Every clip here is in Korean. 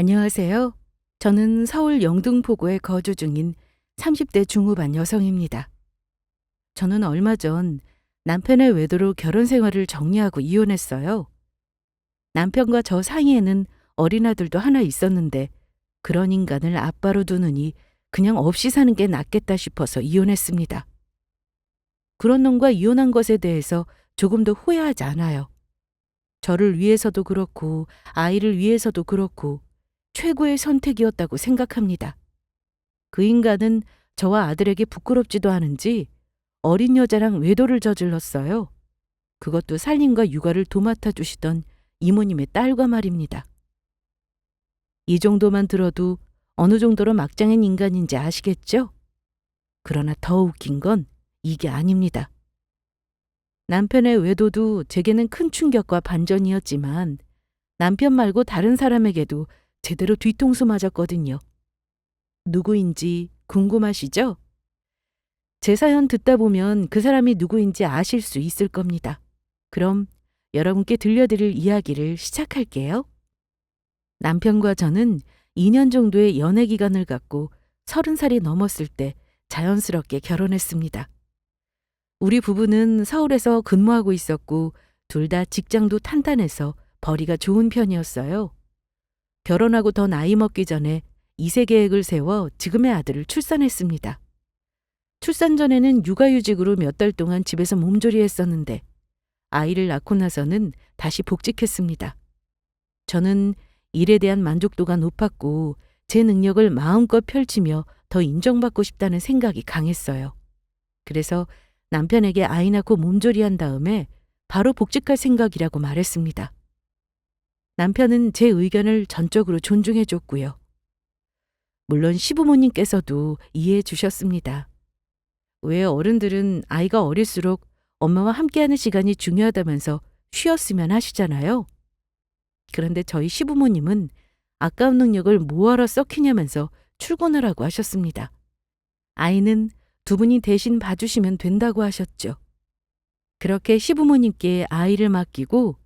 안녕하세요. 저는 서울 영등포구에 거주 중인 30대 중후반 여성입니다. 저는 얼마 전 남편의 외도로 결혼 생활을 정리하고 이혼했어요. 남편과 저 사이에는 어린 아들도 하나 있었는데 그런 인간을 아빠로 두느니 그냥 없이 사는 게 낫겠다 싶어서 이혼했습니다. 그런 놈과 이혼한 것에 대해서 조금도 후회하지 않아요. 저를 위해서도 그렇고 아이를 위해서도 그렇고 최고의 선택이었다고 생각합니다. 그 인간은 저와 아들에게 부끄럽지도 않은지 어린 여자랑 외도를 저질렀어요. 그것도 살림과 육아를 도맡아 주시던 이모님의 딸과 말입니다. 이 정도만 들어도 어느 정도로 막장인 인간인지 아시겠죠? 그러나 더 웃긴 건 이게 아닙니다. 남편의 외도도 제게는 큰 충격과 반전이었지만 남편 말고 다른 사람에게도 제대로 뒤통수 맞았거든요. 누구인지 궁금하시죠? 제 사연 듣다 보면 그 사람이 누구인지 아실 수 있을 겁니다. 그럼 여러분께 들려드릴 이야기를 시작할게요. 남편과 저는 2년 정도의 연애 기간을 갖고 30살이 넘었을 때 자연스럽게 결혼했습니다. 우리 부부는 서울에서 근무하고 있었고 둘 다 직장도 탄탄해서 벌이가 좋은 편이었어요. 결혼하고 더 나이 먹기 전에 2세 계획을 세워 지금의 아들을 출산했습니다. 출산 전에는 육아휴직으로 몇 달 동안 집에서 몸조리했었는데 아이를 낳고 나서는 다시 복직했습니다. 저는 일에 대한 만족도가 높았고 제 능력을 마음껏 펼치며 더 인정받고 싶다는 생각이 강했어요. 그래서 남편에게 아이 낳고 몸조리한 다음에 바로 복직할 생각이라고 말했습니다. 남편은 제 의견을 전적으로 존중해 줬고요. 물론 시부모님께서도 이해해 주셨습니다. 왜 어른들은 아이가 어릴수록 엄마와 함께하는 시간이 중요하다면서 쉬었으면 하시잖아요. 그런데 저희 시부모님은 아까운 능력을 뭐하러 썩히냐면서 출근하라고 하셨습니다. 아이는 두 분이 대신 봐주시면 된다고 하셨죠. 그렇게 시부모님께 아이를 맡기고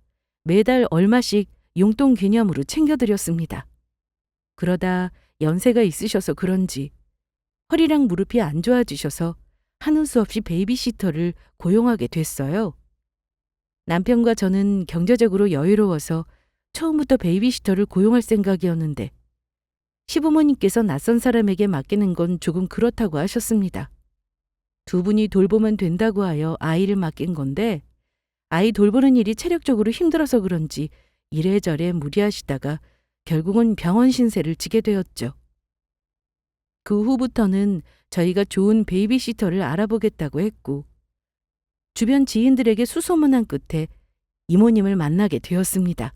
매달 얼마씩 용돈 개념으로 챙겨드렸습니다. 그러다 연세가 있으셔서 그런지 허리랑 무릎이 안 좋아지셔서 하는 수 없이 베이비시터를 고용하게 됐어요. 남편과 저는 경제적으로 여유로워서 처음부터 베이비시터를 고용할 생각이었는데 시부모님께서 낯선 사람에게 맡기는 건 조금 그렇다고 하셨습니다. 두 분이 돌보면 된다고 하여 아이를 맡긴 건데 아이 돌보는 일이 체력적으로 힘들어서 그런지 이래저래 무리하시다가 결국은 병원 신세를 지게 되었죠. 그 후부터는 저희가 좋은 베이비시터를 알아보겠다고 했고 주변 지인들에게 수소문한 끝에 이모님을 만나게 되었습니다.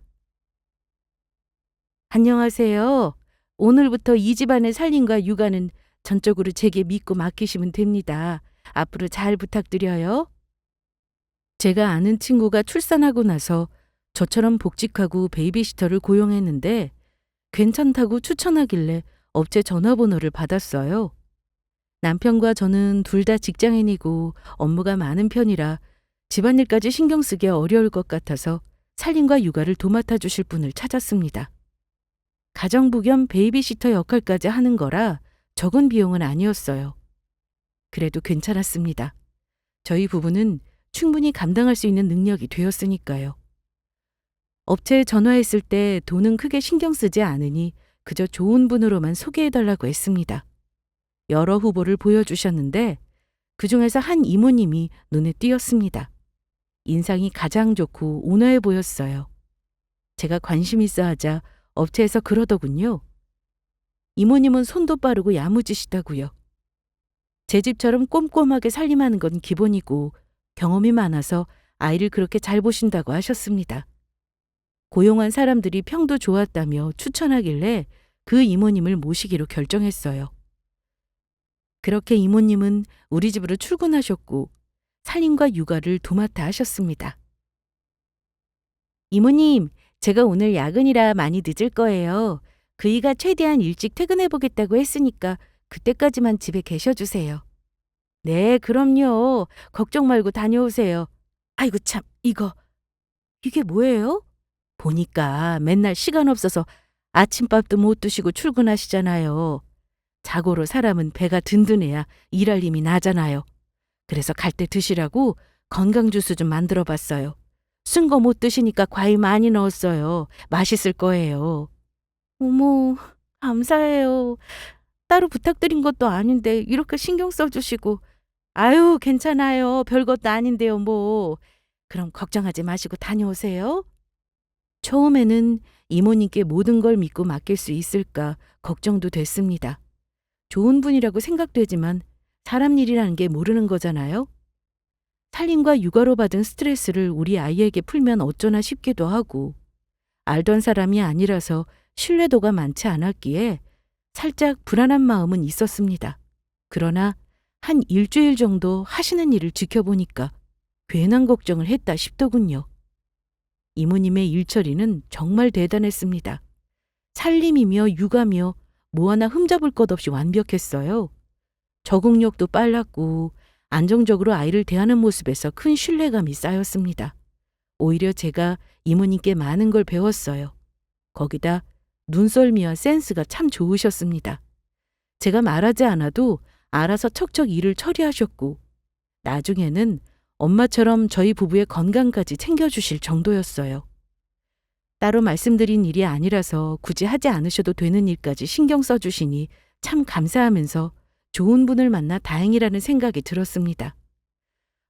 안녕하세요. 오늘부터 이 집안의 살림과 육아는 전적으로 제게 믿고 맡기시면 됩니다. 앞으로 잘 부탁드려요. 제가 아는 친구가 출산하고 나서 저처럼 복직하고 베이비시터를 고용했는데 괜찮다고 추천하길래 업체 전화번호를 받았어요. 남편과 저는 둘 다 직장인이고 업무가 많은 편이라 집안일까지 신경 쓰기 어려울 것 같아서 살림과 육아를 도맡아 주실 분을 찾았습니다. 가정부 겸 베이비시터 역할까지 하는 거라 적은 비용은 아니었어요. 그래도 괜찮았습니다. 저희 부부는 충분히 감당할 수 있는 능력이 되었으니까요. 업체에 전화했을 때 돈은 크게 신경 쓰지 않으니 그저 좋은 분으로만 소개해달라고 했습니다. 여러 후보를 보여주셨는데 그중에서 한 이모님이 눈에 띄었습니다. 인상이 가장 좋고 온화해 보였어요. 제가 관심 있어 하자 업체에서 그러더군요. 이모님은 손도 빠르고 야무지시다고요. 제 집처럼 꼼꼼하게 살림하는 건 기본이고 경험이 많아서 아이를 그렇게 잘 보신다고 하셨습니다. 고용한 사람들이 평도 좋았다며 추천하길래 그 이모님을 모시기로 결정했어요. 그렇게 이모님은 우리 집으로 출근하셨고 살림과 육아를 도맡아 하셨습니다. 이모님, 제가 오늘 야근이라 많이 늦을 거예요. 그이가 최대한 일찍 퇴근해보겠다고 했으니까 그때까지만 집에 계셔주세요. 네, 그럼요. 걱정 말고 다녀오세요. 아이고 참, 이게 뭐예요? 보니까 맨날 시간 없어서 아침밥도 못 드시고 출근하시잖아요. 자고로 사람은 배가 든든해야 일할 힘이 나잖아요. 그래서 갈 때 드시라고 건강 주스 좀 만들어 봤어요. 쓴 거 못 드시니까 과일 많이 넣었어요. 맛있을 거예요. 어머, 감사해요. 따로 부탁드린 것도 아닌데 이렇게 신경 써주시고. 아유, 괜찮아요. 별것도 아닌데요, 뭐. 그럼 걱정하지 마시고 다녀오세요. 처음에는 이모님께 모든 걸 믿고 맡길 수 있을까 걱정도 됐습니다. 좋은 분이라고 생각되지만 사람 일이라는 게 모르는 거잖아요. 살림과 육아로 받은 스트레스를 우리 아이에게 풀면 어쩌나 싶기도 하고, 알던 사람이 아니라서 신뢰도가 많지 않았기에 살짝 불안한 마음은 있었습니다. 그러나 한 일주일 정도 하시는 일을 지켜보니까 괜한 걱정을 했다 싶더군요. 이모님의 일처리는 정말 대단했습니다. 살림이며 육아며 뭐 하나 흠잡을 것 없이 완벽했어요. 적응력도 빨랐고 안정적으로 아이를 대하는 모습에서 큰 신뢰감이 쌓였습니다. 오히려 제가 이모님께 많은 걸 배웠어요. 거기다 눈썰미와 센스가 참 좋으셨습니다. 제가 말하지 않아도 알아서 척척 일을 처리하셨고, 나중에는 엄마처럼 저희 부부의 건강까지 챙겨주실 정도였어요. 따로 말씀드린 일이 아니라서 굳이 하지 않으셔도 되는 일까지 신경 써주시니 참 감사하면서 좋은 분을 만나 다행이라는 생각이 들었습니다.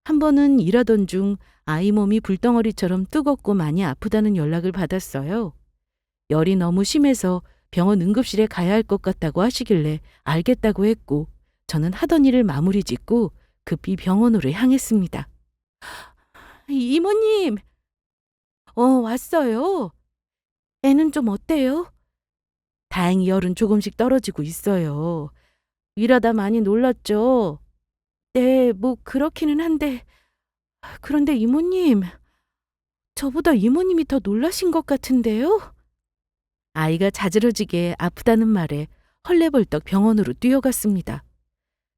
한 번은 일하던 중 아이 몸이 불덩어리처럼 뜨겁고 많이 아프다는 연락을 받았어요. 열이 너무 심해서 병원 응급실에 가야 할 것 같다고 하시길래 알겠다고 했고, 저는 하던 일을 마무리 짓고 급히 병원으로 향했습니다. 이모님! 왔어요. 애는 좀 어때요? 다행히 열은 조금씩 떨어지고 있어요. 일하다 많이 놀랐죠? 네, 뭐 그렇기는 한데. 그런데 이모님, 저보다 이모님이 더 놀라신 것 같은데요? 아이가 자지러지게 아프다는 말에 헐레벌떡 병원으로 뛰어갔습니다.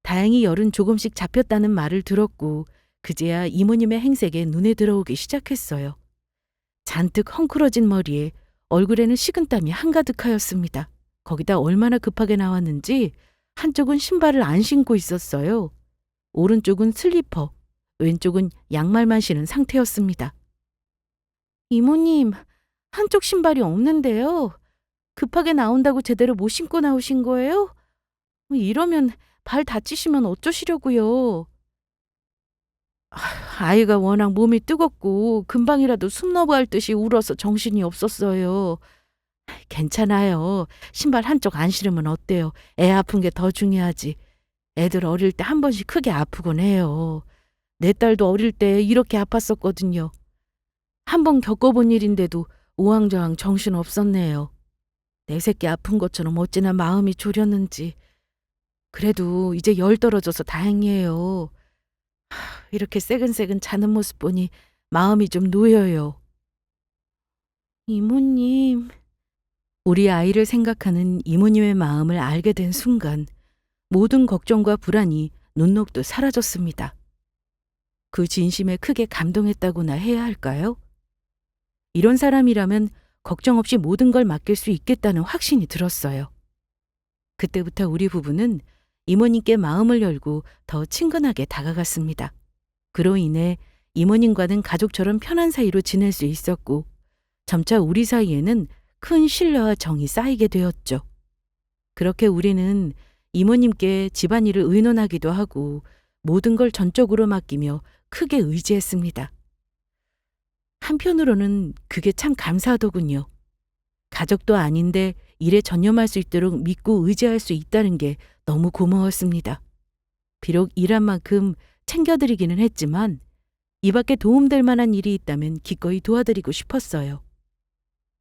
다행히 열은 조금씩 잡혔다는 말을 들었고 그제야 이모님의 행색에 눈에 들어오기 시작했어요. 잔뜩 헝클어진 머리에 얼굴에는 식은땀이 한가득하였습니다. 거기다 얼마나 급하게 나왔는지 한쪽은 신발을 안 신고 있었어요. 오른쪽은 슬리퍼, 왼쪽은 양말만 신은 상태였습니다. 이모님, 한쪽 신발이 없는데요. 급하게 나온다고 제대로 못 신고 나오신 거예요? 이러면 발 다치시면 어쩌시려고요? 아이가 워낙 몸이 뜨겁고 금방이라도 숨 넘어갈 듯이 울어서 정신이 없었어요. 괜찮아요. 신발 한쪽 안 신으면 어때요? 애 아픈 게 더 중요하지. 애들 어릴 때 한 번씩 크게 아프곤 해요. 내 딸도 어릴 때 이렇게 아팠었거든요. 한 번 겪어본 일인데도 우왕좌왕 정신 없었네요. 내 새끼 아픈 것처럼 어찌나 마음이 졸였는지. 그래도 이제 열 떨어져서 다행이에요. 이렇게 새근새근 자는 모습 보니 마음이 좀 놓여요. 이모님. 우리 아이를 생각하는 이모님의 마음을 알게 된 순간 모든 걱정과 불안이 눈녹듯 사라졌습니다. 그 진심에 크게 감동했다고나 해야 할까요? 이런 사람이라면 걱정 없이 모든 걸 맡길 수 있겠다는 확신이 들었어요. 그때부터 우리 부부는 이모님께 마음을 열고 더 친근하게 다가갔습니다. 그로 인해 이모님과는 가족처럼 편한 사이로 지낼 수 있었고, 점차 우리 사이에는 큰 신뢰와 정이 쌓이게 되었죠. 그렇게 우리는 이모님께 집안일을 의논하기도 하고 모든 걸 전적으로 맡기며 크게 의지했습니다. 한편으로는 그게 참 감사하더군요. 가족도 아닌데 일에 전념할 수 있도록 믿고 의지할 수 있다는 게 너무 고마웠습니다. 비록 일한 만큼 챙겨드리기는 했지만 이 밖에 도움될 만한 일이 있다면 기꺼이 도와드리고 싶었어요.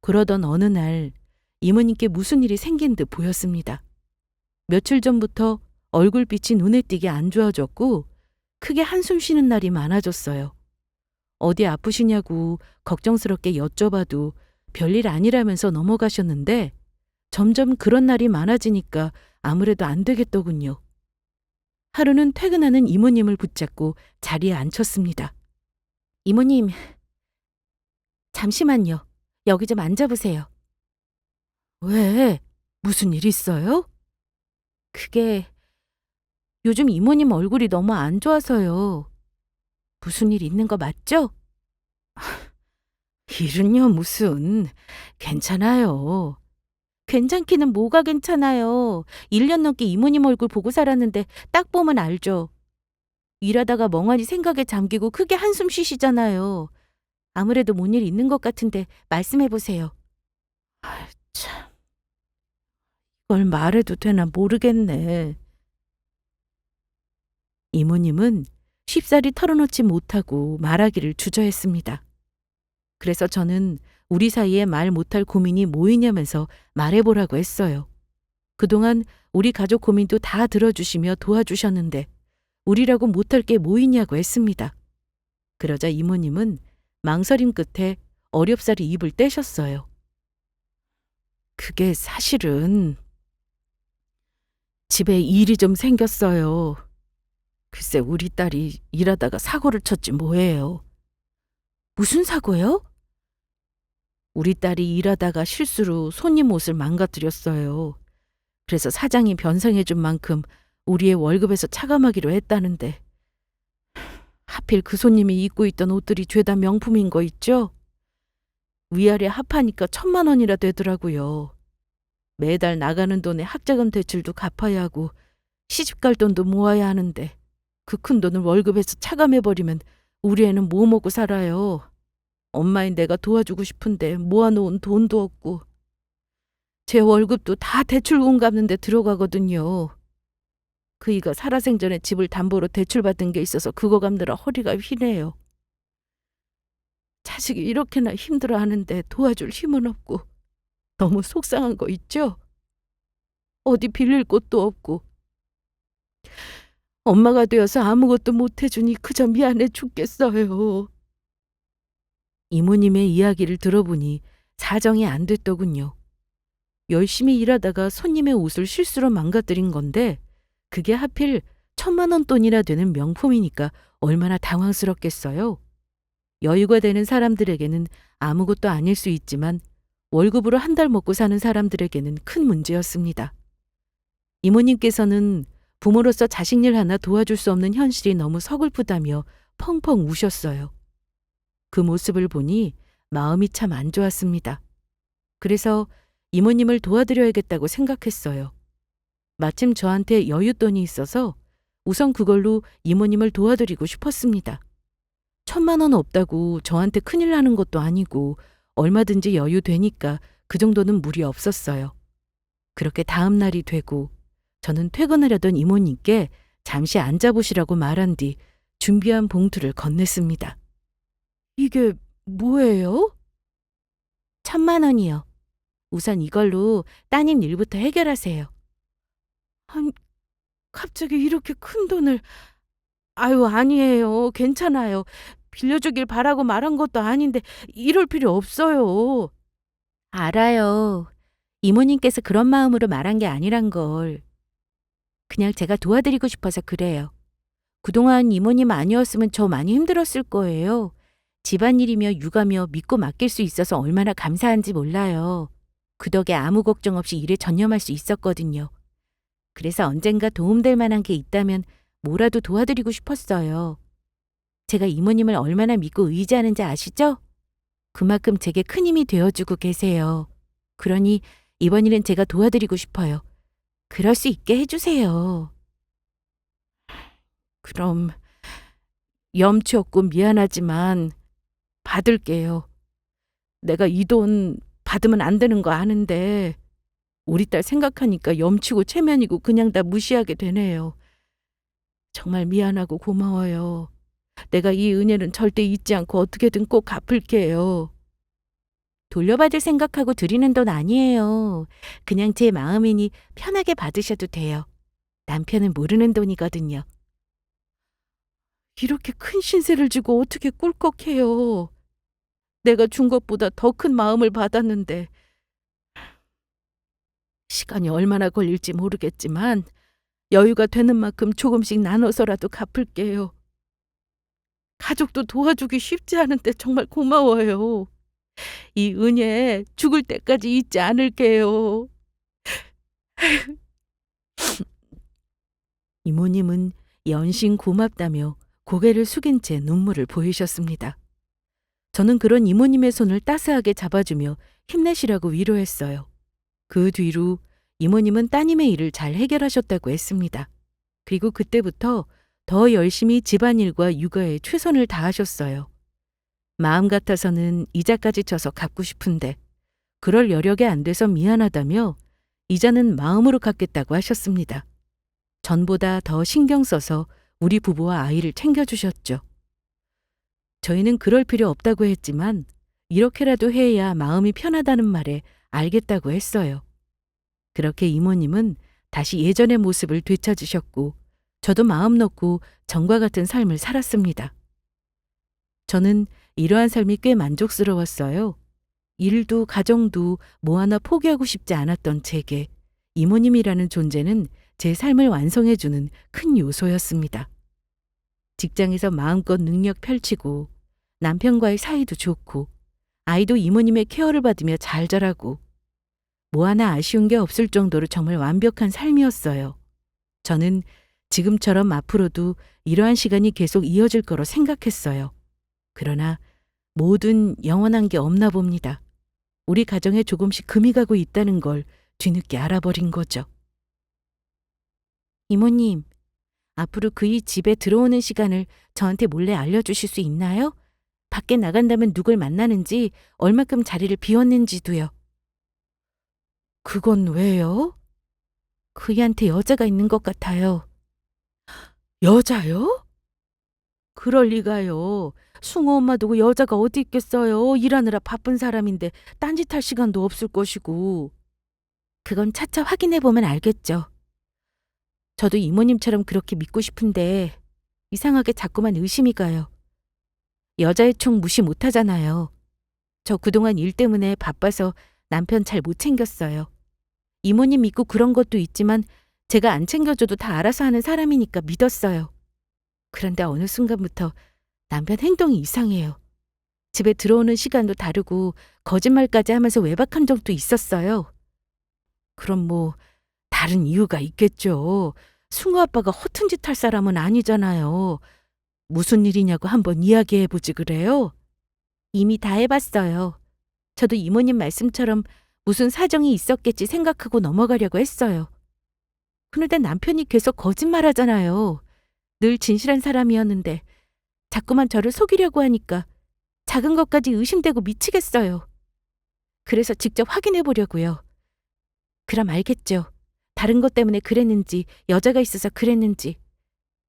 그러던 어느 날 이모님께 무슨 일이 생긴 듯 보였습니다. 며칠 전부터 얼굴빛이 눈에 띄게 안 좋아졌고 크게 한숨 쉬는 날이 많아졌어요. 어디 아프시냐고 걱정스럽게 여쭤봐도 별일 아니라면서 넘어가셨는데 점점 그런 날이 많아지니까 아무래도 안 되겠더군요. 하루는 퇴근하는 이모님을 붙잡고 자리에 앉혔습니다. 이모님, 잠시만요. 여기 좀 앉아보세요. 왜? 무슨 일 있어요? 그게 요즘 이모님 얼굴이 너무 안 좋아서요. 무슨 일 있는 거 맞죠? 일은요, 무슨. 괜찮아요. 괜찮기는 뭐가 괜찮아요. 1년 넘게 이모님 얼굴 보고 살았는데 딱 보면 알죠. 일하다가 멍하니 생각에 잠기고 크게 한숨 쉬시잖아요. 아무래도 뭔 일 있는 것 같은데 말씀해 보세요. 참, 이걸 말해도 되나 모르겠네. 이모님은 쉽사리 털어놓지 못하고 말하기를 주저했습니다. 그래서 저는 우리 사이에 말 못할 고민이 뭐이냐면서 말해보라고 했어요. 그동안 우리 가족 고민도 다 들어주시며 도와주셨는데 우리라고 못할 게 뭐이냐고 했습니다. 그러자 이모님은 망설임 끝에 어렵사리 입을 떼셨어요. 그게 사실은 집에 일이 좀 생겼어요. 글쎄 우리 딸이 일하다가 사고를 쳤지 뭐예요. 무슨 사고요? 우리 딸이 일하다가 실수로 손님 옷을 망가뜨렸어요. 그래서 사장이 변상해 준 만큼 우리의 월급에서 차감하기로 했다는데 하필 그 손님이 입고 있던 옷들이 죄다 명품인 거 있죠? 위아래 합하니까 1,000만 원이나 되더라고요. 매달 나가는 돈에 학자금 대출도 갚아야 하고 시집갈 돈도 모아야 하는데 그 큰 돈을 월급에서 차감해버리면 우리 애는 뭐 먹고 살아요. 엄마인 내가 도와주고 싶은데 모아놓은 돈도 없고 제 월급도 다 대출금 갚는 데 들어가거든요. 그이가 살아생전에 집을 담보로 대출받은 게 있어서 그거 갚느라 허리가 휘네요. 자식이 이렇게나 힘들어하는데 도와줄 힘은 없고 너무 속상한 거 있죠? 어디 빌릴 곳도 없고 엄마가 되어서 아무것도 못 해주니 그저 미안해 죽겠어요. 이모님의 이야기를 들어보니 사정이 안 됐더군요. 열심히 일하다가 손님의 옷을 실수로 망가뜨린 건데 그게 하필 1,000만 원 돈이나 되는 명품이니까 얼마나 당황스럽겠어요. 여유가 되는 사람들에게는 아무것도 아닐 수 있지만 월급으로 한 달 먹고 사는 사람들에게는 큰 문제였습니다. 이모님께서는 부모로서 자식 일 하나 도와줄 수 없는 현실이 너무 서글프다며 펑펑 우셨어요. 그 모습을 보니 마음이 참 안 좋았습니다. 그래서 이모님을 도와드려야겠다고 생각했어요. 마침 저한테 여윳돈이 있어서 우선 그걸로 이모님을 도와드리고 싶었습니다. 1,000만 원 없다고 저한테 큰일 나는 것도 아니고 얼마든지 여유 되니까 그 정도는 무리 없었어요. 그렇게 다음 날이 되고 저는 퇴근하려던 이모님께 잠시 앉아보시라고 말한 뒤 준비한 봉투를 건넸습니다. 이게 뭐예요? 1,000만 원이요. 우선 이걸로 따님 일부터 해결하세요. 아니, 갑자기 이렇게 큰 돈을... 아유, 아니에요. 괜찮아요. 빌려주길 바라고 말한 것도 아닌데 이럴 필요 없어요. 알아요. 이모님께서 그런 마음으로 말한 게 아니란 걸. 그냥 제가 도와드리고 싶어서 그래요. 그동안 이모님 아니었으면 저 많이 힘들었을 거예요. 집안일이며 육아며 믿고 맡길 수 있어서 얼마나 감사한지 몰라요. 그 덕에 아무 걱정 없이 일에 전념할 수 있었거든요. 그래서 언젠가 도움될 만한 게 있다면 뭐라도 도와드리고 싶었어요. 제가 이모님을 얼마나 믿고 의지하는지 아시죠? 그만큼 제게 큰 힘이 되어주고 계세요. 그러니 이번 일은 제가 도와드리고 싶어요. 그럴 수 있게 해주세요. 그럼 염치 없고 미안하지만 받을게요. 내가 이 돈 받으면 안 되는 거 아는데 우리 딸 생각하니까 염치고 체면이고 그냥 다 무시하게 되네요. 정말 미안하고 고마워요. 내가 이 은혜는 절대 잊지 않고 어떻게든 꼭 갚을게요. 돌려받을 생각하고 드리는 돈 아니에요. 그냥 제 마음이니 편하게 받으셔도 돼요. 남편은 모르는 돈이거든요. 이렇게 큰 신세를 지고 어떻게 꿀꺽해요. 내가 준 것보다 더 큰 마음을 받았는데 시간이 얼마나 걸릴지 모르겠지만 여유가 되는 만큼 조금씩 나눠서라도 갚을게요. 가족도 도와주기 쉽지 않은데 정말 고마워요. 이 은혜 죽을 때까지 잊지 않을게요. 이모님은 연신 고맙다며 고개를 숙인 채 눈물을 보이셨습니다. 저는 그런 이모님의 손을 따스하게 잡아주며 힘내시라고 위로했어요. 그 뒤로 이모님은 따님의 일을 잘 해결하셨다고 했습니다. 그리고 그때부터 더 열심히 집안일과 육아에 최선을 다하셨어요. 마음 같아서는 이자까지 쳐서 갚고 싶은데 그럴 여력이 안 돼서 미안하다며 이자는 마음으로 갚겠다고 하셨습니다. 전보다 더 신경 써서 우리 부부와 아이를 챙겨주셨죠. 저희는 그럴 필요 없다고 했지만 이렇게라도 해야 마음이 편하다는 말에 알겠다고 했어요. 그렇게 이모님은 다시 예전의 모습을 되찾으셨고 저도 마음 놓고 전과 같은 삶을 살았습니다. 저는 이러한 삶이 꽤 만족스러웠어요. 일도 가정도 뭐 하나 포기하고 싶지 않았던 제게 이모님이라는 존재는 제 삶을 완성해주는 큰 요소였습니다. 직장에서 마음껏 능력 펼치고 남편과의 사이도 좋고 아이도 이모님의 케어를 받으며 잘 자라고 뭐 하나 아쉬운 게 없을 정도로 정말 완벽한 삶이었어요. 저는 지금처럼 앞으로도 이러한 시간이 계속 이어질 거로 생각했어요. 그러나 뭐든 영원한 게 없나 봅니다. 우리 가정에 조금씩 금이 가고 있다는 걸 뒤늦게 알아버린 거죠. 이모님, 앞으로 그이 집에 들어오는 시간을 저한테 몰래 알려주실 수 있나요? 밖에 나간다면 누굴 만나는지, 얼마큼 자리를 비웠는지도요. 그건 왜요? 그이한테 여자가 있는 것 같아요. 여자요? 그럴 리가요. 숭어 엄마 두고 여자가 어디 있겠어요. 일하느라 바쁜 사람인데 딴짓할 시간도 없을 것이고. 그건 차차 확인해보면 알겠죠. 저도 이모님처럼 그렇게 믿고 싶은데 이상하게 자꾸만 의심이 가요. 여자의 총 무시 못하잖아요. 저 그동안 일 때문에 바빠서 남편 잘 못 챙겼어요. 이모님 믿고 그런 것도 있지만 제가 안 챙겨줘도 다 알아서 하는 사람이니까 믿었어요. 그런데 어느 순간부터 남편 행동이 이상해요. 집에 들어오는 시간도 다르고 거짓말까지 하면서 외박한 적도 있었어요. 그럼 뭐 다른 이유가 있겠죠. 숭어 아빠가 허튼 짓 할 사람은 아니잖아요. 무슨 일이냐고 한번 이야기해보지 그래요? 이미 다 해봤어요. 저도 이모님 말씀처럼 무슨 사정이 있었겠지 생각하고 넘어가려고 했어요. 그런데 남편이 계속 거짓말하잖아요. 늘 진실한 사람이었는데 자꾸만 저를 속이려고 하니까 작은 것까지 의심되고 미치겠어요. 그래서 직접 확인해 보려고요. 그럼 알겠죠. 다른 것 때문에 그랬는지 여자가 있어서 그랬는지.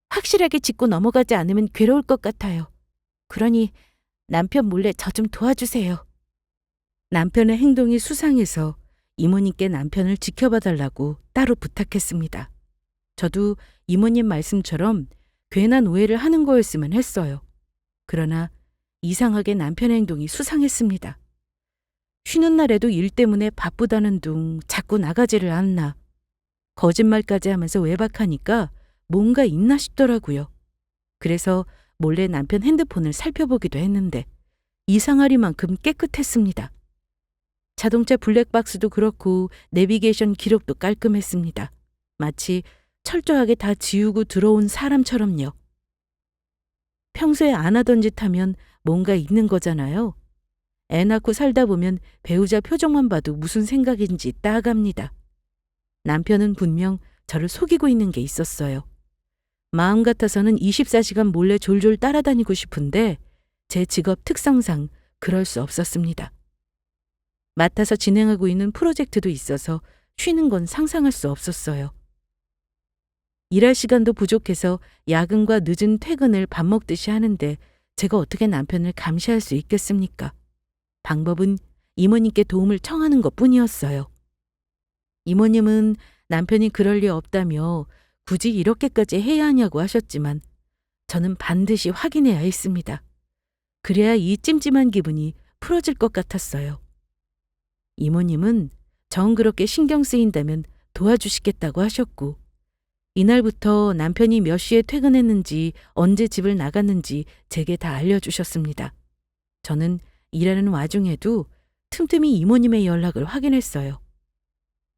확실하게 짚고 넘어가지 않으면 괴로울 것 같아요. 그러니 남편 몰래 저 좀 도와주세요. 남편의 행동이 수상해서 이모님께 남편을 지켜봐 달라고 따로 부탁했습니다. 저도 이모님 말씀처럼 괜한 오해를 하는 거였으면 했어요. 그러나 이상하게 남편의 행동이 수상했습니다. 쉬는 날에도 일 때문에 바쁘다는 둥 자꾸 나가지를 않나. 거짓말까지 하면서 외박하니까 뭔가 있나 싶더라고요. 그래서 몰래 남편 핸드폰을 살펴보기도 했는데 이상하리만큼 깨끗했습니다. 자동차 블랙박스도 그렇고 내비게이션 기록도 깔끔했습니다. 마치 철저하게 다 지우고 들어온 사람처럼요. 평소에 안 하던 짓 하면 뭔가 있는 거잖아요. 애 낳고 살다 보면 배우자 표정만 봐도 무슨 생각인지 딱 압니다. 남편은 분명 저를 속이고 있는 게 있었어요. 마음 같아서는 24시간 몰래 졸졸 따라다니고 싶은데 제 직업 특성상 그럴 수 없었습니다. 맡아서 진행하고 있는 프로젝트도 있어서 쉬는 건 상상할 수 없었어요. 일할 시간도 부족해서 야근과 늦은 퇴근을 밥 먹듯이 하는데 제가 어떻게 남편을 감시할 수 있겠습니까? 방법은 이모님께 도움을 청하는 것뿐이었어요. 이모님은 남편이 그럴 리 없다며 굳이 이렇게까지 해야 하냐고 하셨지만 저는 반드시 확인해야 했습니다. 그래야 이 찜찜한 기분이 풀어질 것 같았어요. 이모님은 정 그렇게 신경 쓰인다면 도와주시겠다고 하셨고 이날부터 남편이 몇 시에 퇴근했는지 언제 집을 나갔는지 제게 다 알려주셨습니다. 저는 일하는 와중에도 틈틈이 이모님의 연락을 확인했어요.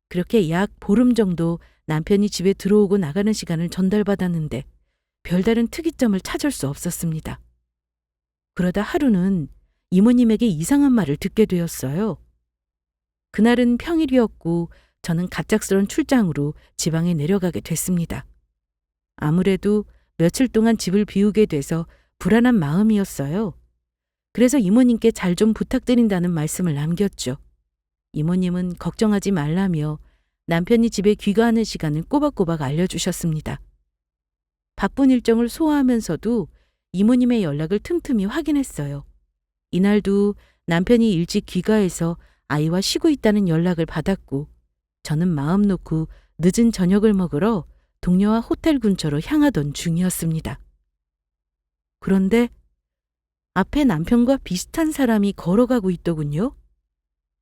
그렇게 약 보름 정도 남편이 집에 들어오고 나가는 시간을 전달받았는데 별다른 특이점을 찾을 수 없었습니다. 그러다 하루는 이모님에게 이상한 말을 듣게 되었어요. 그날은 평일이었고 저는 갑작스런 출장으로 지방에 내려가게 됐습니다. 아무래도 며칠 동안 집을 비우게 돼서 불안한 마음이었어요. 그래서 이모님께 잘 좀 부탁드린다는 말씀을 남겼죠. 이모님은 걱정하지 말라며 남편이 집에 귀가하는 시간을 꼬박꼬박 알려주셨습니다. 바쁜 일정을 소화하면서도 이모님의 연락을 틈틈이 확인했어요. 이날도 남편이 일찍 귀가해서 아이와 쉬고 있다는 연락을 받았고 저는 마음 놓고 늦은 저녁을 먹으러 동료와 호텔 근처로 향하던 중이었습니다. 그런데 앞에 남편과 비슷한 사람이 걸어가고 있더군요.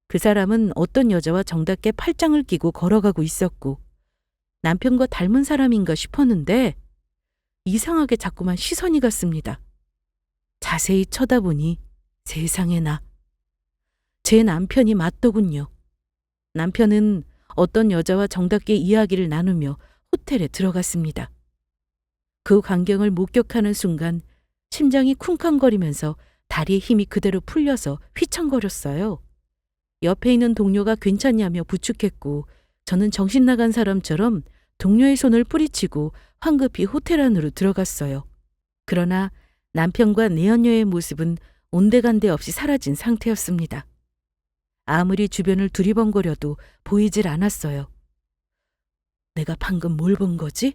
그 사람은 어떤 여자와 정답게 팔짱을 끼고 걸어가고 있었고 남편과 닮은 사람인가 싶었는데 이상하게 자꾸만 시선이 갔습니다. 자세히 쳐다보니 세상에나 제 남편이 맞더군요. 남편은 어떤 여자와 정답게 이야기를 나누며 호텔에 들어갔습니다. 그 광경을 목격하는 순간 심장이 쿵쾅거리면서 다리에 힘이 그대로 풀려서 휘청거렸어요. 옆에 있는 동료가 괜찮냐며 부축했고 저는 정신 나간 사람처럼 동료의 손을 뿌리치고 황급히 호텔 안으로 들어갔어요. 그러나 남편과 내연녀의 모습은 온데간데 없이 사라진 상태였습니다. 아무리 주변을 두리번거려도 보이질 않았어요. 내가 방금 뭘 본 거지?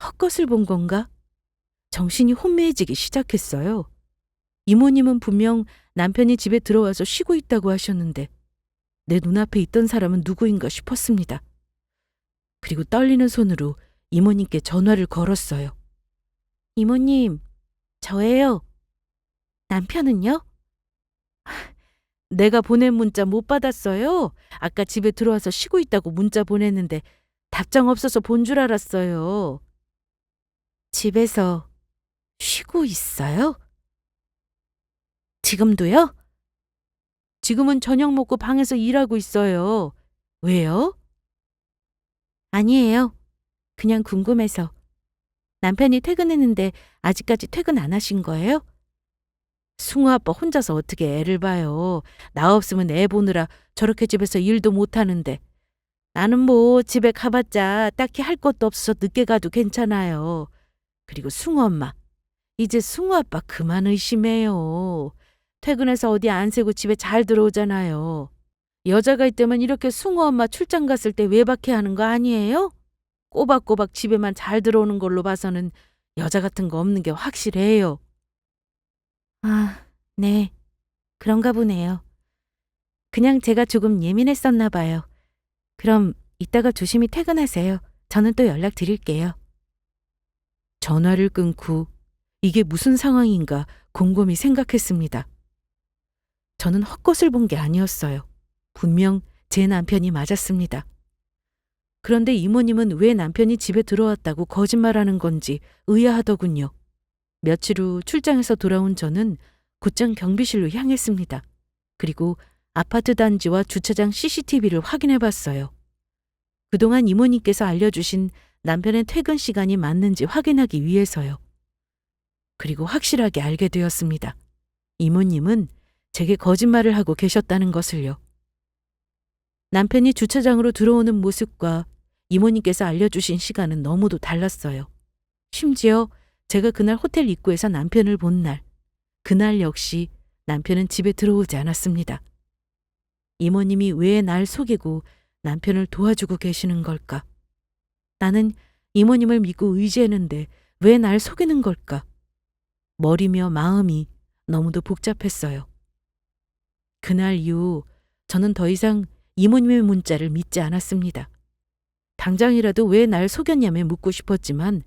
헛것을 본 건가? 정신이 혼미해지기 시작했어요. 이모님은 분명 남편이 집에 들어와서 쉬고 있다고 하셨는데 내 눈앞에 있던 사람은 누구인가 싶었습니다. 그리고 떨리는 손으로 이모님께 전화를 걸었어요. 이모님, 저예요. 남편은요? 내가 보낸 문자 못 받았어요. 아까 집에 들어와서 쉬고 있다고 문자 보냈는데 답장 없어서 본 줄 알았어요. 집에서 쉬고 있어요? 지금도요? 지금은 저녁 먹고 방에서 일하고 있어요. 왜요? 아니에요. 그냥 궁금해서. 남편이 퇴근했는데 아직까지 퇴근 안 하신 거예요? 승우 아빠 혼자서 어떻게 애를 봐요. 나 없으면 애 보느라 저렇게 집에서 일도 못 하는데. 나는 뭐 집에 가봤자 딱히 할 것도 없어서 늦게 가도 괜찮아요. 그리고 승우 엄마, 이제 승우 아빠 그만 의심해요. 퇴근해서 어디 안 새고 집에 잘 들어오잖아요. 여자가 있다면 이렇게 승우 엄마 출장 갔을 때 외박해야 하는 거 아니에요? 꼬박꼬박 집에만 잘 들어오는 걸로 봐서는 여자 같은 거 없는 게 확실해요. 아, 네. 그런가 보네요. 그냥 제가 조금 예민했었나 봐요. 그럼 이따가 조심히 퇴근하세요. 저는 또 연락드릴게요. 전화를 끊고 이게 무슨 상황인가 곰곰이 생각했습니다. 저는 헛것을 본 게 아니었어요. 분명 제 남편이 맞았습니다. 그런데 이모님은 왜 남편이 집에 들어왔다고 거짓말하는 건지 의아하더군요. 며칠 후 출장에서 돌아온 저는 곧장 경비실로 향했습니다. 그리고 아파트 단지와 주차장 CCTV를 확인해 봤어요. 그동안 이모님께서 알려주신 남편의 퇴근 시간이 맞는지 확인하기 위해서요. 그리고 확실하게 알게 되었습니다. 이모님은 제게 거짓말을 하고 계셨다는 것을요. 남편이 주차장으로 들어오는 모습과 이모님께서 알려주신 시간은 너무도 달랐어요. 심지어 제가 그날 호텔 입구에서 남편을 본 날, 그날 역시 남편은 집에 들어오지 않았습니다. 이모님이 왜 날 속이고 남편을 도와주고 계시는 걸까? 나는 이모님을 믿고 의지했는데 왜 날 속이는 걸까? 머리며 마음이 너무도 복잡했어요. 그날 이후 저는 더 이상 이모님의 문자를 믿지 않았습니다. 당장이라도 왜 날 속였냐며 묻고 싶었지만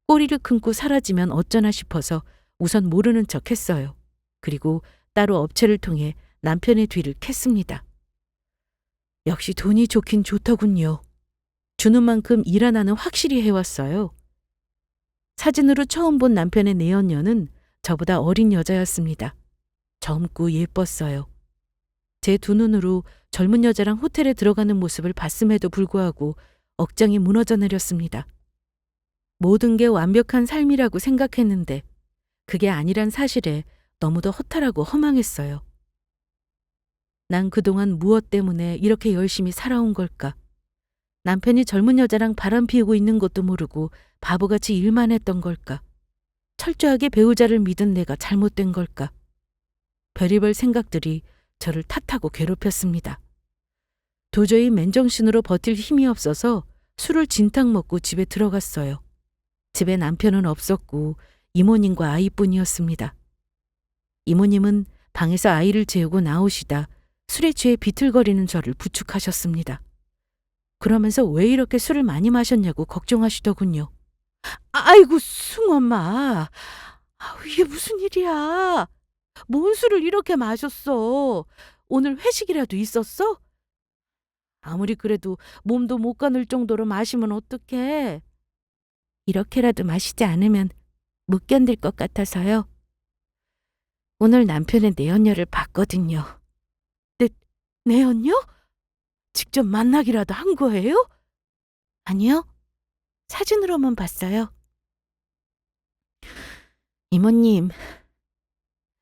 꼬리를 끊고 사라지면 어쩌나 싶어서 우선 모르는 척 했어요. 그리고 따로 업체를 통해 남편의 뒤를 캤습니다. 역시 돈이 좋긴 좋더군요. 주는 만큼 일 하나는 확실히 해왔어요. 사진으로 처음 본 남편의 내연녀는 저보다 어린 여자였습니다. 젊고 예뻤어요. 제 두 눈으로 젊은 여자랑 호텔에 들어가는 모습을 봤음에도 불구하고 억장이 무너져 내렸습니다. 모든 게 완벽한 삶이라고 생각했는데 그게 아니란 사실에 너무도 허탈하고 허망했어요. 난 그동안 무엇 때문에 이렇게 열심히 살아온 걸까? 남편이 젊은 여자랑 바람 피우고 있는 것도 모르고 바보같이 일만 했던 걸까? 철저하게 배우자를 믿은 내가 잘못된 걸까? 별의별 생각들이 저를 탓하고 괴롭혔습니다. 도저히 맨정신으로 버틸 힘이 없어서 술을 진탕 먹고 집에 들어갔어요. 집에 남편은 없었고 이모님과 아이뿐이었습니다. 이모님은 방에서 아이를 재우고 나오시다 술에 취해 비틀거리는 저를 부축하셨습니다. 그러면서 왜 이렇게 술을 많이 마셨냐고 걱정하시더군요. 아이고 승엄마, 이게 무슨 일이야? 뭔 술을 이렇게 마셨어? 오늘 회식이라도 있었어? 아무리 그래도 몸도 못 가눌 정도로 마시면 어떡해? 이렇게라도 마시지 않으면 못 견딜 것 같아서요. 오늘 남편의 내연녀를 봤거든요. 내연녀? 직접 만나기라도 한 거예요? 아니요. 사진으로만 봤어요. 이모님,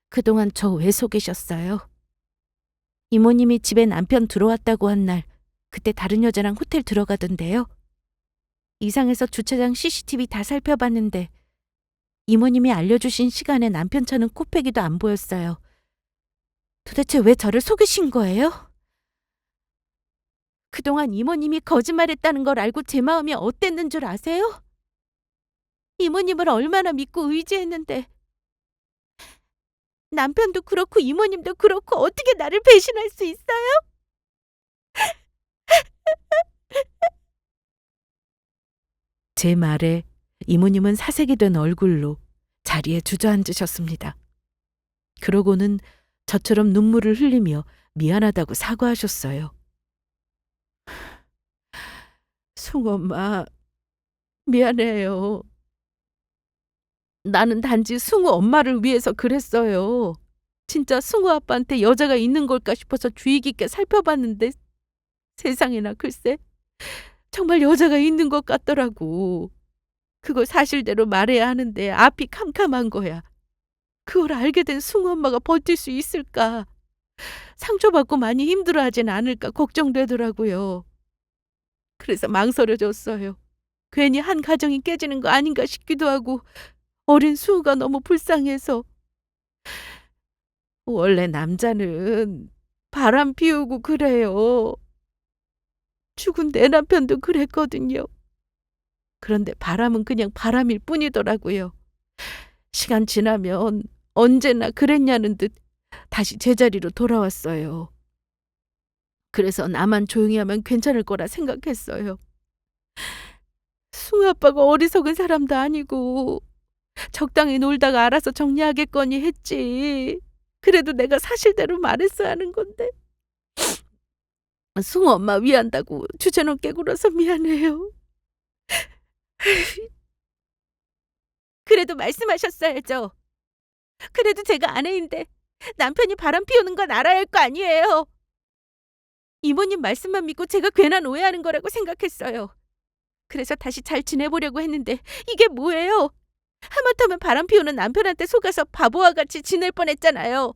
그동안 저 왜 속이셨어요? 이모님이 집에 남편 들어왔다고 한 날, 그때 다른 여자랑 호텔 들어가던데요. 이상해서 주차장 CCTV 다 살펴봤는데 이모님이 알려주신 시간에 남편 차는 코빼기도 안 보였어요. 도대체 왜 저를 속이신 거예요? 그동안 이모님이 거짓말했다는 걸 알고 제 마음이 어땠는 줄 아세요? 이모님을 얼마나 믿고 의지했는데 남편도 그렇고 이모님도 그렇고 어떻게 나를 배신할 수 있어요? 제 말에 이모님은 사색이 된 얼굴로 자리에 주저앉으셨습니다. 그러고는 저처럼 눈물을 흘리며 미안하다고 사과하셨어요. 승우 엄마, 미안해요. 나는 단지 승우 엄마를 위해서 그랬어요. 진짜 승우 아빠한테 여자가 있는 걸까 싶어서 주의 깊게 살펴봤는데 세상에나 글쎄 정말 여자가 있는 것 같더라고. 그걸 사실대로 말해야 하는데 앞이 캄캄한 거야. 그걸 알게 된 승우 엄마가 버틸 수 있을까? 상처받고 많이 힘들어하진 않을까 걱정되더라고요. 그래서 망설여졌어요. 괜히 한 가정이 깨지는 거 아닌가 싶기도 하고 어린 수우가 너무 불쌍해서. 원래 남자는 바람 피우고 그래요. 죽은 내 남편도 그랬거든요. 그런데 바람은 그냥 바람일 뿐이더라고요. 시간 지나면 언제나 그랬냐는 듯 다시 제자리로 돌아왔어요. 그래서 나만 조용히 하면 괜찮을 거라 생각했어요. 승우 아빠가 어리석은 사람도 아니고 적당히 놀다가 알아서 정리하겠거니 했지. 그래도 내가 사실대로 말했어야 하는 건데. 승우 엄마 위한다고 주제넘게 굴어서 미안해요. 그래도 말씀하셨어야죠. 그래도 제가 아내인데 남편이 바람 피우는 건 알아야 할 거 아니에요. 이모님 말씀만 믿고 제가 괜한 오해하는 거라고 생각했어요. 그래서 다시 잘 지내보려고 했는데 이게 뭐예요? 하마터면 바람 피우는 남편한테 속아서 바보와 같이 지낼 뻔했잖아요.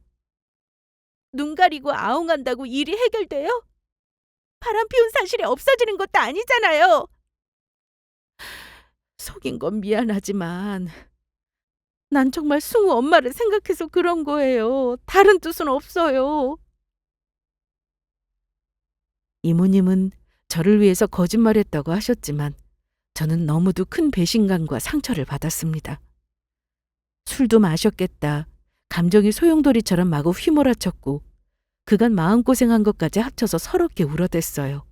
눈 가리고 아웅한다고 일이 해결돼요? 바람 피운 사실이 없어지는 것도 아니잖아요. 속인 건 미안하지만 난 정말 승우 엄마를 생각해서 그런 거예요. 다른 뜻은 없어요. 이모님은 저를 위해서 거짓말했다고 하셨지만 저는 너무도 큰 배신감과 상처를 받았습니다. 술도 마셨겠다. 감정이 소용돌이처럼 마구 휘몰아쳤고 그간 마음고생한 것까지 합쳐서 서럽게 울어댔어요.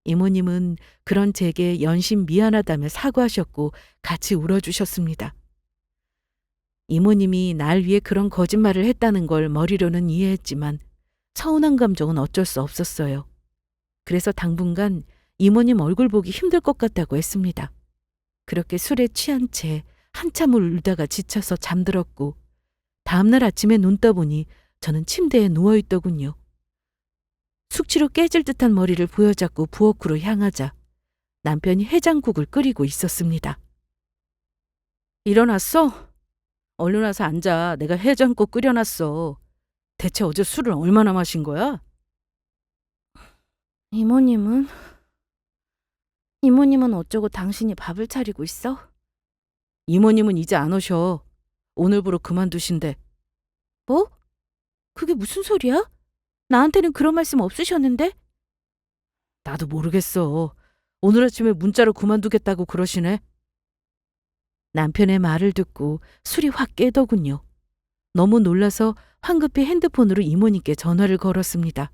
이모님은 그런 제게 연신 미안하다며 사과하셨고 같이 울어주셨습니다. 이모님이 날 위해 그런 거짓말을 했다는 걸 머리로는 이해했지만 서운한 감정은 어쩔 수 없었어요. 그래서 당분간 이모님 얼굴 보기 힘들 것 같다고 했습니다. 그렇게 술에 취한 채 한참을 울다가 지쳐서 잠들었고 다음날 아침에 눈 떠보니 저는 침대에 누워있더군요. 숙취로 깨질 듯한 머리를 부여잡고 부엌으로 향하자 남편이 해장국을 끓이고 있었습니다. 일어났어? 얼른 와서 앉아. 내가 해장국 끓여놨어. 대체 어제 술을 얼마나 마신 거야? 이모님은? 이모님은 어쩌고 당신이 밥을 차리고 있어? 이모님은 이제 안 오셔. 오늘부로 그만두신대. 뭐? 그게 무슨 소리야? 나한테는 그런 말씀 없으셨는데? 나도 모르겠어. 오늘 아침에 문자로 그만두겠다고 그러시네. 남편의 말을 듣고 술이 확 깨더군요. 너무 놀라서 황급히 핸드폰으로 이모님께 전화를 걸었습니다.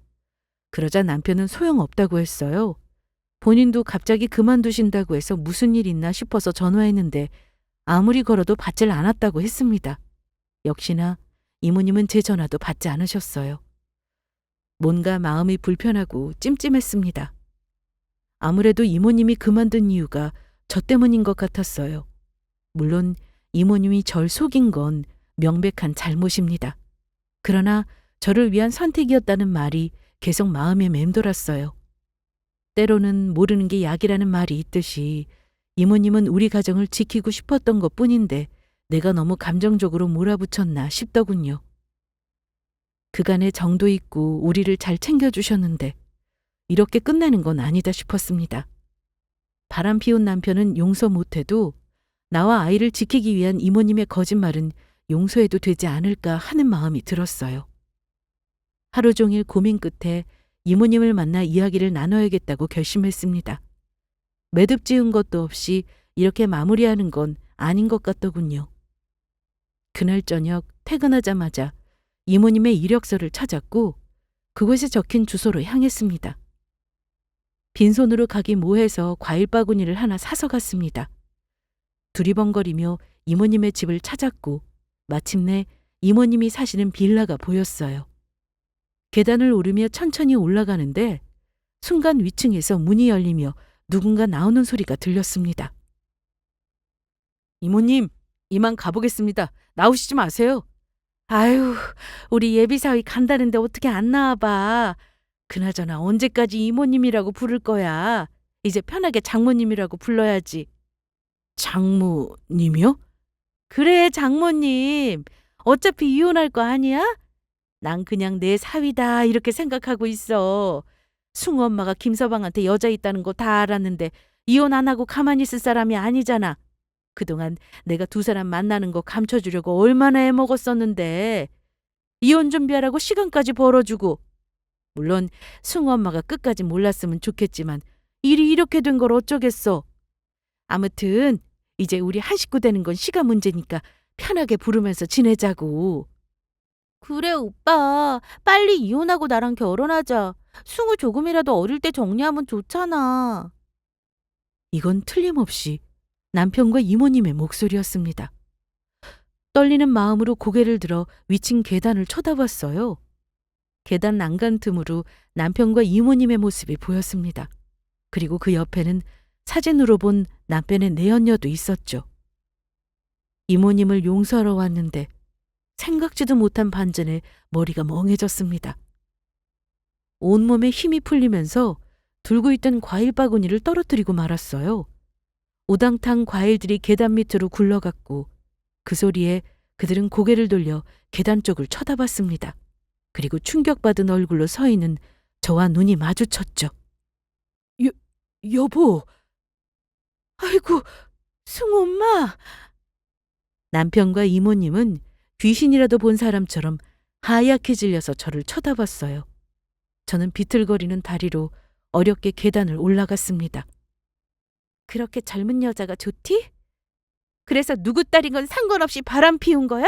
그러자 남편은 소용없다고 했어요. 본인도 갑자기 그만두신다고 해서 무슨 일 있나 싶어서 전화했는데 아무리 걸어도 받질 않았다고 했습니다. 역시나 이모님은 제 전화도 받지 않으셨어요. 뭔가 마음이 불편하고 찜찜했습니다. 아무래도 이모님이 그만둔 이유가 저 때문인 것 같았어요. 물론 이모님이 절 속인 건 명백한 잘못입니다. 그러나 저를 위한 선택이었다는 말이 계속 마음에 맴돌았어요. 때로는 모르는 게 약이라는 말이 있듯이 이모님은 우리 가정을 지키고 싶었던 것 뿐인데 내가 너무 감정적으로 몰아붙였나 싶더군요. 그간의 정도 있고 우리를 잘 챙겨주셨는데 이렇게 끝나는 건 아니다 싶었습니다. 바람 피운 남편은 용서 못해도 나와 아이를 지키기 위한 이모님의 거짓말은 용서해도 되지 않을까 하는 마음이 들었어요. 하루 종일 고민 끝에 이모님을 만나 이야기를 나눠야겠다고 결심했습니다. 매듭 지은 것도 없이 이렇게 마무리하는 건 아닌 것 같더군요. 그날 저녁 퇴근하자마자 이모님의 이력서를 찾았고 그곳에 적힌 주소로 향했습니다. 빈손으로 가기 뭐해서 과일 바구니를 하나 사서 갔습니다. 두리번거리며 이모님의 집을 찾았고 마침내 이모님이 사시는 빌라가 보였어요. 계단을 오르며 천천히 올라가는데 순간 위층에서 문이 열리며 누군가 나오는 소리가 들렸습니다. 이모님, 이만 가보겠습니다. 나오시지 마세요. 아유, 우리 예비사위 간다는데 어떻게 안 나와봐. 그나저나 언제까지 이모님이라고 부를 거야. 이제 편하게 장모님이라고 불러야지. 장모님이요? 그래, 장모님. 어차피 이혼할 거 아니야? 난 그냥 내 사위다 이렇게 생각하고 있어. 승우 엄마가 김서방한테 여자 있다는 거 다 알았는데 이혼 안 하고 가만히 있을 사람이 아니잖아. 그동안 내가 두 사람 만나는 거 감춰주려고 얼마나 애먹었었는데 이혼 준비하라고 시간까지 벌어주고. 물론 승우 엄마가 끝까지 몰랐으면 좋겠지만 일이 이렇게 된 걸 어쩌겠어. 아무튼 이제 우리 한 식구 되는 건 시간 문제니까 편하게 부르면서 지내자고. 그래, 오빠. 빨리 이혼하고 나랑 결혼하자. 승우 조금이라도 어릴 때 정리하면 좋잖아. 이건 틀림없이 남편과 이모님의 목소리였습니다. 떨리는 마음으로 고개를 들어 위층 계단을 쳐다봤어요. 계단 난간 틈으로 남편과 이모님의 모습이 보였습니다. 그리고 그 옆에는 사진으로 본 남편의 내연녀도 있었죠. 이모님을 용서하러 왔는데 생각지도 못한 반전에 머리가 멍해졌습니다. 온몸에 힘이 풀리면서 들고 있던 과일 바구니를 떨어뜨리고 말았어요. 우당탕 과일들이 계단 밑으로 굴러갔고 그 소리에 그들은 고개를 돌려 계단 쪽을 쳐다봤습니다. 그리고 충격받은 얼굴로 서 있는 저와 눈이 마주쳤죠. 여보. 아이고, 승우 엄마. 남편과 이모님은 귀신이라도 본 사람처럼 하얗게 질려서 저를 쳐다봤어요. 저는 비틀거리는 다리로 어렵게 계단을 올라갔습니다. 그렇게 젊은 여자가 좋디? 그래서 누구 딸인 건 상관없이 바람 피운 거야?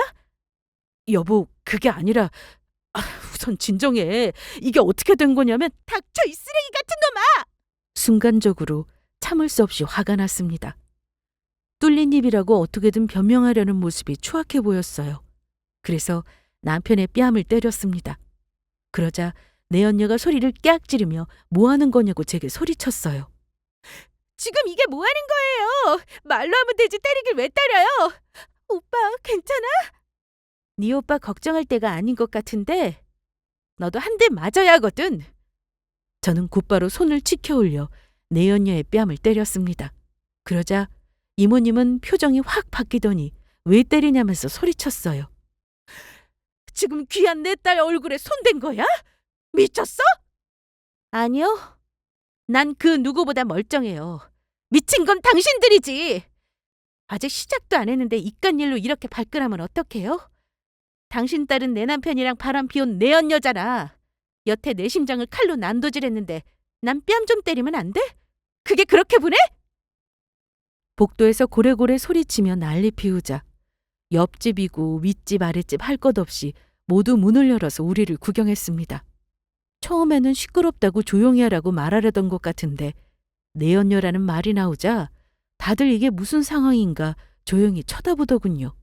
여보, 그게 아니라 우선 진정해. 이게 어떻게 된 거냐면 닥쳐, 이 쓰레기 같은 놈아! 순간적으로 참을 수 없이 화가 났습니다. 뚫린 입이라고 어떻게든 변명하려는 모습이 추악해 보였어요. 그래서 남편의 뺨을 때렸습니다. 그러자 내연녀가 소리를 깍 지르며 뭐 하는 거냐고 제게 소리쳤어요. 지금 이게 뭐 하는 거예요? 말로 하면 되지 때리길 왜 때려요? 오빠, 괜찮아? 네 오빠 걱정할 때가 아닌 것 같은데 너도 한 대 맞아야 하거든. 저는 곧바로 손을 치켜 올려 내연녀의 뺨을 때렸습니다. 그러자 이모님은 표정이 확 바뀌더니 왜 때리냐면서 소리쳤어요. 지금 귀한 내 딸 얼굴에 손댄 거야? 미쳤어? 아니요. 난 그 누구보다 멀쩡해요. 미친 건 당신들이지. 아직 시작도 안 했는데 이깟 일로 이렇게 발끈하면 어떡해요? 당신 딸은 내 남편이랑 바람 피운 내연녀잖아. 여태 내 심장을 칼로 난도질했는데 난 뺨 좀 때리면 안 돼? 그게 그렇게 분해? 복도에서 고래고래 소리치며 난리 피우자 옆집이고 윗집 아랫집 할 것 없이 모두 문을 열어서 우리를 구경했습니다. 처음에는 시끄럽다고 조용히 하라고 말하려던 것 같은데 내연녀라는 말이 나오자 다들 이게 무슨 상황인가 조용히 쳐다보더군요.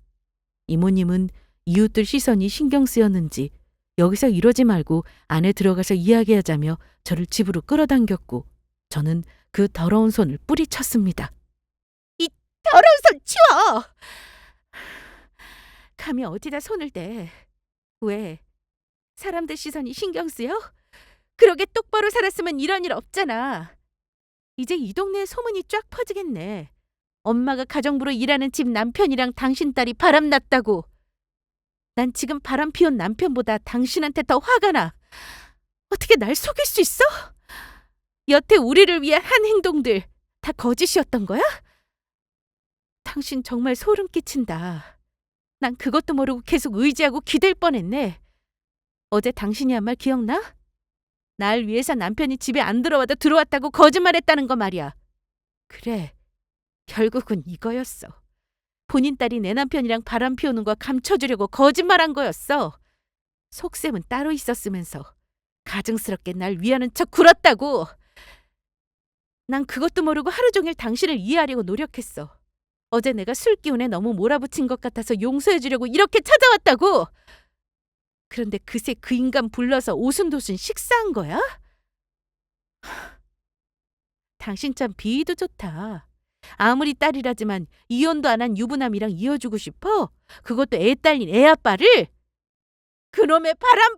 이모님은 이웃들 시선이 신경 쓰였는지 여기서 이러지 말고 안에 들어가서 이야기하자며 저를 집으로 끌어당겼고 저는 그 더러운 손을 뿌리쳤습니다. 이 더러운 손 치워! 감히 어디다 손을 대. 왜? 사람들 시선이 신경 쓰여? 그러게 똑바로 살았으면 이런 일 없잖아. 이제 이 동네에 소문이 쫙 퍼지겠네. 엄마가 가정부로 일하는 집 남편이랑 당신 딸이 바람났다고. 난 지금 바람 피운 남편보다 당신한테 더 화가 나. 어떻게 날 속일 수 있어? 여태 우리를 위해 한 행동들 다 거짓이었던 거야? 당신 정말 소름 끼친다. 난 그것도 모르고 계속 의지하고 기댈 뻔했네. 어제 당신이 한 말 기억나? 날 위해서 남편이 집에 안 들어와도 들어왔다고 거짓말했다는 거 말이야. 그래, 결국은 이거였어. 본인 딸이 내 남편이랑 바람 피우는 거 감춰주려고 거짓말한 거였어. 속셈은 따로 있었으면서 가증스럽게 날 위하는 척 굴었다고. 난 그것도 모르고 하루 종일 당신을 이해하려고 노력했어. 어제 내가 술 기운에 너무 몰아붙인 것 같아서 용서해주려고 이렇게 찾아왔다고. 그런데 그새 그 인간 불러서 오순도순 식사한 거야? 당신 참 비위도 좋다. 아무리 딸이라지만 이혼도 안 한 유부남이랑 이어주고 싶어? 그것도 애 딸린 애 아빠를? 그놈의 바람!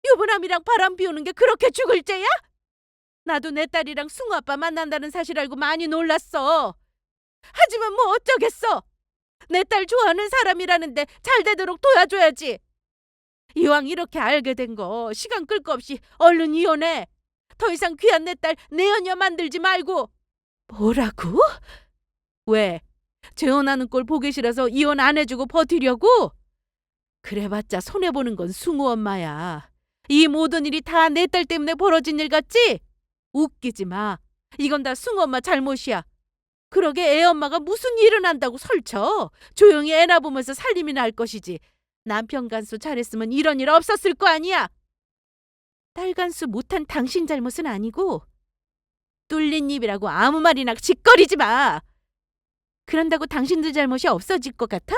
유부남이랑 바람 피우는 게 그렇게 죽을 죄야? 나도 내 딸이랑 승우 아빠 만난다는 사실 알고 많이 놀랐어. 하지만 뭐 어쩌겠어. 내 딸 좋아하는 사람이라는데 잘 되도록 도와줘야지. 이왕 이렇게 알게 된 거 시간 끌 거 없이 얼른 이혼해. 더 이상 귀한 내 딸 내연녀 만들지 말고. 뭐라고? 왜? 재혼하는 꼴 보기 싫어서 이혼 안 해주고 버티려고? 그래봤자 손해보는 건 승우 엄마야. 이 모든 일이 다 내 딸 때문에 벌어진 일 같지? 웃기지 마. 이건 다 승우 엄마 잘못이야. 그러게 애 엄마가 무슨 일을 한다고 설쳐. 조용히 애나 보면서 살림이나 할 것이지. 남편 간수 잘했으면 이런 일 없었을 거 아니야. 딸 간수 못한 당신 잘못은 아니고 뚫린 입이라고 아무 말이나 짓거리지 마. 그런다고 당신들 잘못이 없어질 것 같아?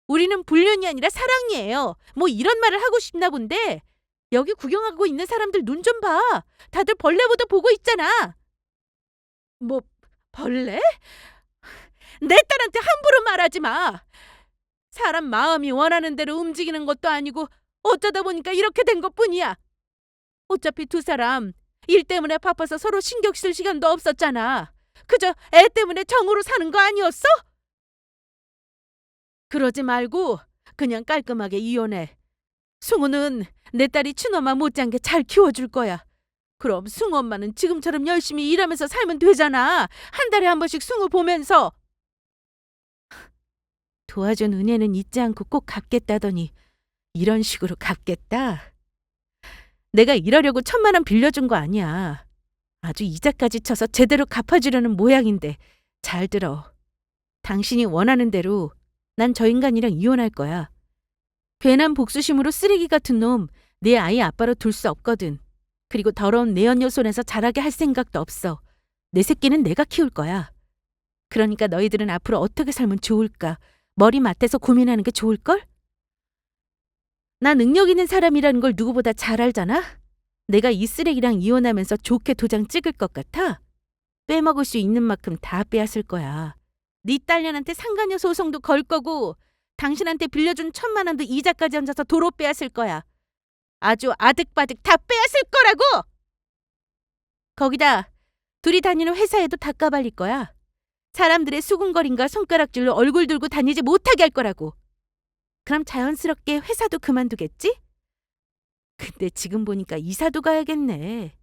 우리는 불륜이 아니라 사랑이에요. 뭐 이런 말을 하고 싶나 본데 여기 구경하고 있는 사람들 눈 좀 봐. 다들 벌레보다 보고 있잖아. 뭐 벌레? 내 딸한테 함부로 말하지 마. 사람 마음이 원하는 대로 움직이는 것도 아니고 어쩌다 보니까 이렇게 된 것뿐이야. 어차피 두 사람 일 때문에 바빠서 서로 신경 쓸 시간도 없었잖아. 그저 애 때문에 정으로 사는 거 아니었어? 그러지 말고 그냥 깔끔하게 이혼해. 승우는 내 딸이 친엄마 못지않게 잘 키워줄 거야. 그럼 승우 엄마는 지금처럼 열심히 일하면서 살면 되잖아. 한 달에 한 번씩 승우 보면서. 도와준 은혜는 잊지 않고 꼭 갚겠다더니 이런 식으로 갚겠다? 내가 이러려고 1,000만 원 빌려준 거 아니야. 아주 이자까지 쳐서 제대로 갚아주려는 모양인데 잘 들어. 당신이 원하는 대로 난 저 인간이랑 이혼할 거야. 괜한 복수심으로 쓰레기 같은 놈 내 아이 아빠로 둘 수 없거든. 그리고 더러운 내연녀 손에서 자라게 할 생각도 없어. 내 새끼는 내가 키울 거야. 그러니까 너희들은 앞으로 어떻게 살면 좋을까? 머리맡에서 고민하는 게 좋을걸? 나 능력 있는 사람이라는 걸 누구보다 잘 알잖아? 내가 이 쓰레기랑 이혼하면서 좋게 도장 찍을 것 같아? 빼먹을 수 있는 만큼 다 빼앗을 거야. 네 딸년한테 상간녀 소송도 걸 거고 당신한테 빌려준 1,000만 원도 이자까지 얹어서 도로 빼앗을 거야. 아주 아득바득 다 빼앗을 거라고! 거기다 둘이 다니는 회사에도 다 까발릴 거야. 사람들의 수군거림과 손가락질로 얼굴 들고 다니지 못하게 할 거라고. 그럼 자연스럽게 회사도 그만두겠지? 근데 지금 보니까 이사도 가야겠네.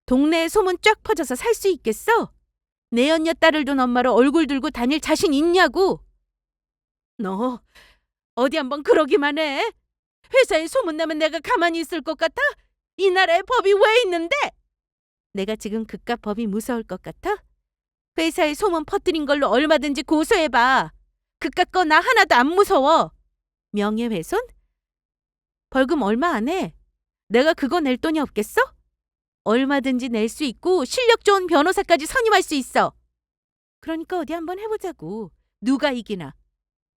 동네에 소문 쫙 퍼져서 살 수 있겠어? 내 언녀 딸을 둔 엄마로 얼굴 들고 다닐 자신 있냐고. 너 어디 한번 그러기만 해. 회사에 소문나면 내가 가만히 있을 것 같아? 이 나라에 법이 왜 있는데? 내가 지금 그깟 법이 무서울 것 같아? 회사에 소문 퍼뜨린 걸로 얼마든지 고소해봐. 그깟 거 나 하나도 안 무서워. 명예훼손? 벌금 얼마 안 해. 내가 그거 낼 돈이 없겠어? 얼마든지 낼 수 있고 실력 좋은 변호사까지 선임할 수 있어. 그러니까 어디 한번 해보자고. 누가 이기나.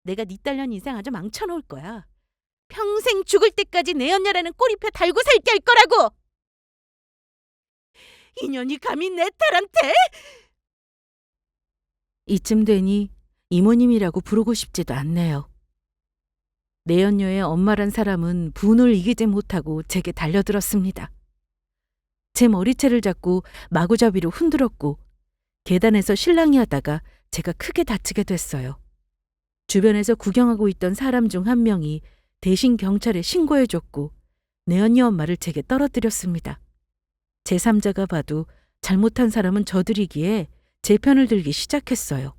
내가 네 딸년 인생 아주 망쳐놓을 거야. 평생 죽을 때까지 내 언녀라는 꼬리표 달고 살게 할 거라고. 인연이 감히 내 딸한테? 이쯤 되니 이모님이라고 부르고 싶지도 않네요. 내 연녀의 엄마란 사람은 분을 이기지 못하고 제게 달려들었습니다. 제 머리채를 잡고 마구잡이로 흔들었고 계단에서 실랑이 하다가 제가 크게 다치게 됐어요. 주변에서 구경하고 있던 사람 중 한 명이 대신 경찰에 신고해줬고 내 언니 엄마를 제게 떨어뜨렸습니다. 제3자가 봐도 잘못한 사람은 저들이기에 제 편을 들기 시작했어요.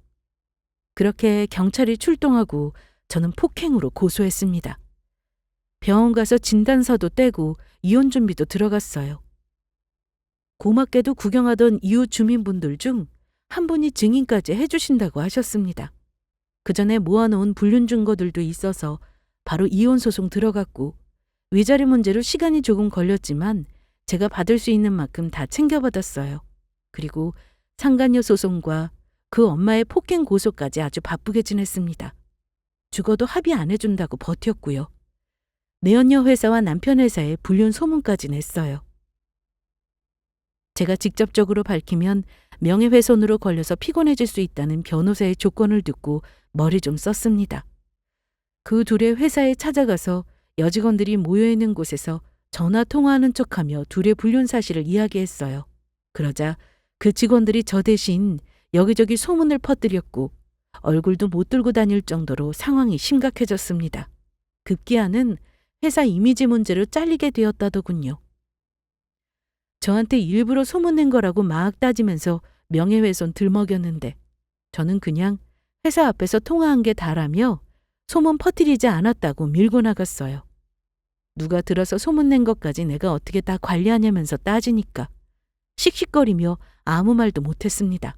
그렇게 경찰이 출동하고 저는 폭행으로 고소했습니다. 병원 가서 진단서도 떼고 이혼 준비도 들어갔어요. 고맙게도 구경하던 이웃 주민분들 중 한 분이 증인까지 해주신다고 하셨습니다. 그 전에 모아놓은 불륜 증거들도 있어서 바로 이혼 소송 들어갔고 위자료 문제로 시간이 조금 걸렸지만 제가 받을 수 있는 만큼 다 챙겨받았어요. 그리고 상간녀 소송과 그 엄마의 폭행 고소까지 아주 바쁘게 지냈습니다. 죽어도 합의 안 해준다고 버텼고요. 내연녀 회사와 남편 회사에 불륜 소문까지 냈어요. 제가 직접적으로 밝히면 명예훼손으로 걸려서 피곤해질 수 있다는 변호사의 조건을 듣고 머리 좀 썼습니다. 그 둘의 회사에 찾아가서 여직원들이 모여있는 곳에서 전화 통화하는 척하며 둘의 불륜 사실을 이야기했어요. 그러자 그 직원들이 저 대신 여기저기 소문을 퍼뜨렸고 얼굴도 못 들고 다닐 정도로 상황이 심각해졌습니다. 급기야는 회사 이미지 문제로 잘리게 되었다더군요. 저한테 일부러 소문낸 거라고 막 따지면서 명예훼손 들먹였는데 저는 그냥 회사 앞에서 통화한 게 다라며 소문 퍼뜨리지 않았다고 밀고 나갔어요. 누가 들어서 소문낸 것까지 내가 어떻게 다 관리하냐면서 따지니까 씩씩거리며 아무 말도 못했습니다.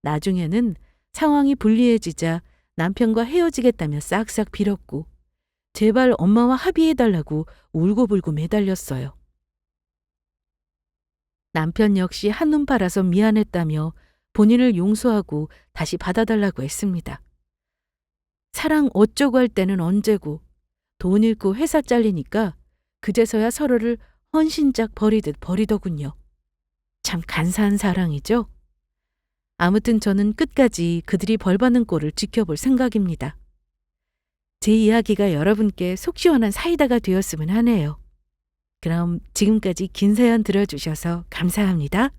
나중에는 상황이 불리해지자 남편과 헤어지겠다며 싹싹 빌었고 제발 엄마와 합의해달라고 울고불고 매달렸어요. 남편 역시 한눈 팔아서 미안했다며 본인을 용서하고 다시 받아달라고 했습니다. 사랑 어쩌고 할 때는 언제고 돈 잃고 회사 잘리니까 그제서야 서로를 헌신짝 버리듯 버리더군요. 참 간사한 사랑이죠? 아무튼 저는 끝까지 그들이 벌받는 꼴을 지켜볼 생각입니다. 제 이야기가 여러분께 속 시원한 사이다가 되었으면 하네요. 그럼 지금까지 긴 사연 들어주셔서 감사합니다.